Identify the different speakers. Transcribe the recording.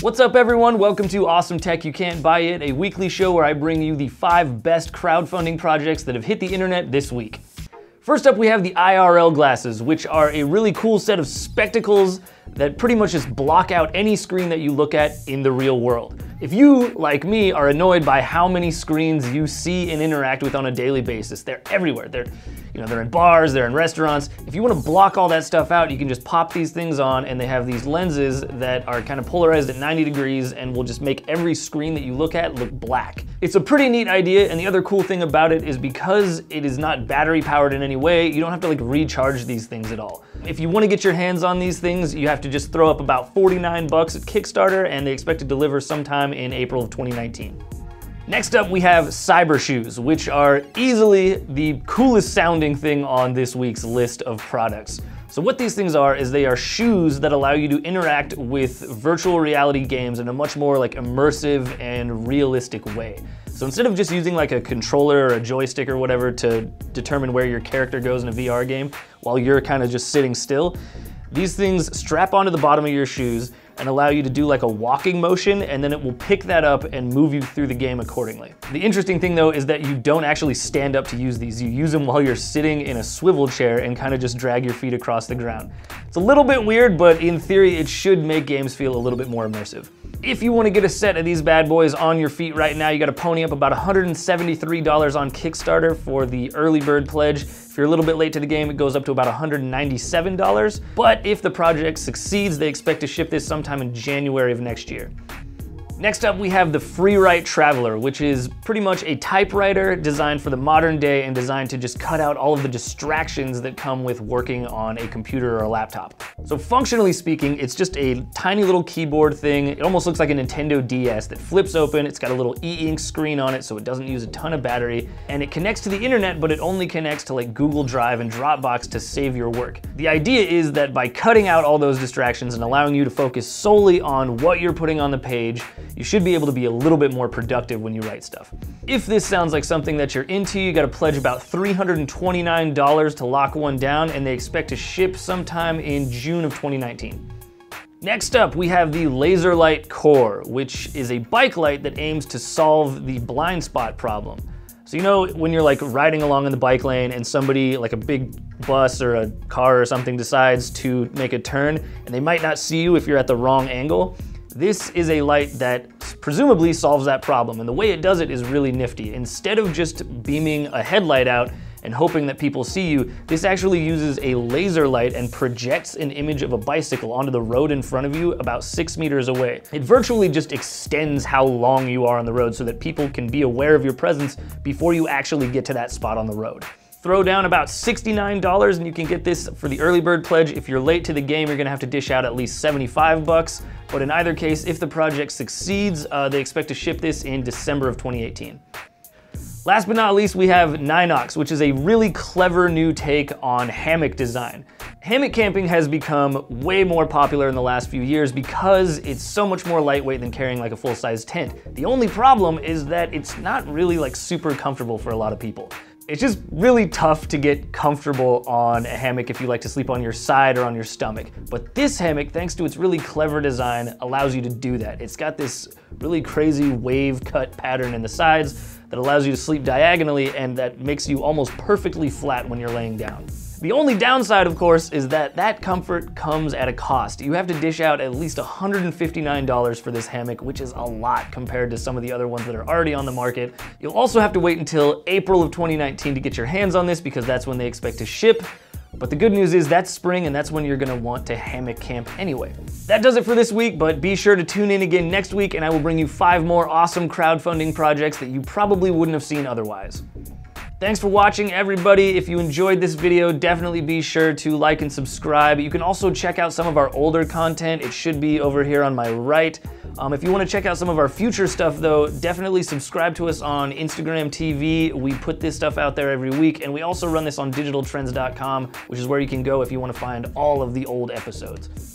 Speaker 1: What's up everyone? Welcome to Awesome Tech You Can't Buy It, a weekly show where I bring you the 5 best crowdfunding projects that have hit the internet this week. First up we have the IRL Glasses, which are a really cool set of spectacles that pretty much just block out any screen that you look at in the real world. If you, like me, are annoyed by how many screens you see and interact with on a daily basis, they're everywhere. They're in bars, they're in restaurants. If you want to block all that stuff out, you can just pop these things on, and they have these lenses that are kind of polarized at 90 degrees and will just make every screen that you look at look black. It's a pretty neat idea, and the other cool thing about it is because it is not battery powered in any way, you don't have to recharge these things at all. If you want to get your hands on these things, you have to just throw up about 49 bucks at Kickstarter, and they expect to deliver sometime in April of 2019. Next up we have cyber shoes, which are easily the coolest sounding thing on this week's list of products. So what these things are is they are shoes that allow you to interact with virtual reality games in a much more immersive and realistic way. So instead of just using a controller or a joystick or whatever to determine where your character goes in a VR game while you're kind of just sitting still, these things strap onto the bottom of your shoes and allow you to do a walking motion, and then it will pick that up and move you through the game accordingly. The interesting thing though is that you don't actually stand up to use these. You use them while you're sitting in a swivel chair and kind of just drag your feet across the ground. It's a little bit weird, but in theory it should make games feel a little bit more immersive. If you want to get a set of these bad boys on your feet right now, you got to pony up about $173 on Kickstarter for the early bird pledge. If you're a little bit late to the game, it goes up to about $197. But if the project succeeds, they expect to ship this sometime in January of next year. Next up, we have the FreeRight Traveler, which is pretty much a typewriter designed for the modern day and designed to just cut out all of the distractions that come with working on a computer or a laptop. So functionally speaking, it's just a tiny little keyboard thing. It almost looks like a Nintendo DS that flips open. It's got a little e-ink screen on it, so it doesn't use a ton of battery, and it connects to the internet, but it only connects to Google Drive and Dropbox to save your work. The idea is that by cutting out all those distractions and allowing you to focus solely on what you're putting on the page, you should be able to be a little bit more productive when you write stuff. If this sounds like something that you're into, you gotta pledge about $329 to lock one down, and they expect to ship sometime in June of 2019. Next up, we have the Laser Light Core, which is a bike light that aims to solve the blind spot problem. So when you're riding along in the bike lane and somebody, a big bus or a car or something, decides to make a turn and they might not see you if you're at the wrong angle? This is a light that presumably solves that problem, and the way it does it is really nifty. Instead of just beaming a headlight out and hoping that people see you, this actually uses a laser light and projects an image of a bicycle onto the road in front of you about 6 meters away. It virtually just extends how long you are on the road so that people can be aware of your presence before you actually get to that spot on the road. Throw down about $69 and you can get this for the early bird pledge. If you're late to the game, you're gonna have to dish out at least 75 bucks. But in either case, if the project succeeds, they expect to ship this in December of 2018. Last but not least, we have Ninox, which is a really clever new take on hammock design. Hammock camping has become way more popular in the last few years because it's so much more lightweight than carrying a full-size tent. The only problem is that it's not really super comfortable for a lot of people. It's just really tough to get comfortable on a hammock if you like to sleep on your side or on your stomach. But this hammock, thanks to its really clever design, allows you to do that. It's got this really crazy wave cut pattern in the sides that allows you to sleep diagonally, and that makes you almost perfectly flat when you're laying down. The only downside, of course, is that that comfort comes at a cost. You have to dish out at least $159 for this hammock, which is a lot compared to some of the other ones that are already on the market. You'll also have to wait until April of 2019 to get your hands on this because that's when they expect to ship. But the good news is that's spring, and that's when you're gonna want to hammock camp anyway. That does it for this week, but be sure to tune in again next week and I will bring you 5 more awesome crowdfunding projects that you probably wouldn't have seen otherwise. Thanks for watching, everybody. If you enjoyed this video, definitely be sure to like and subscribe. You can also check out some of our older content. It should be over here on my right. If you want to check out some of our future stuff though, definitely subscribe to us on Instagram TV. We put this stuff out there every week, and we also run this on digitaltrends.com, which is where you can go if you want to find all of the old episodes.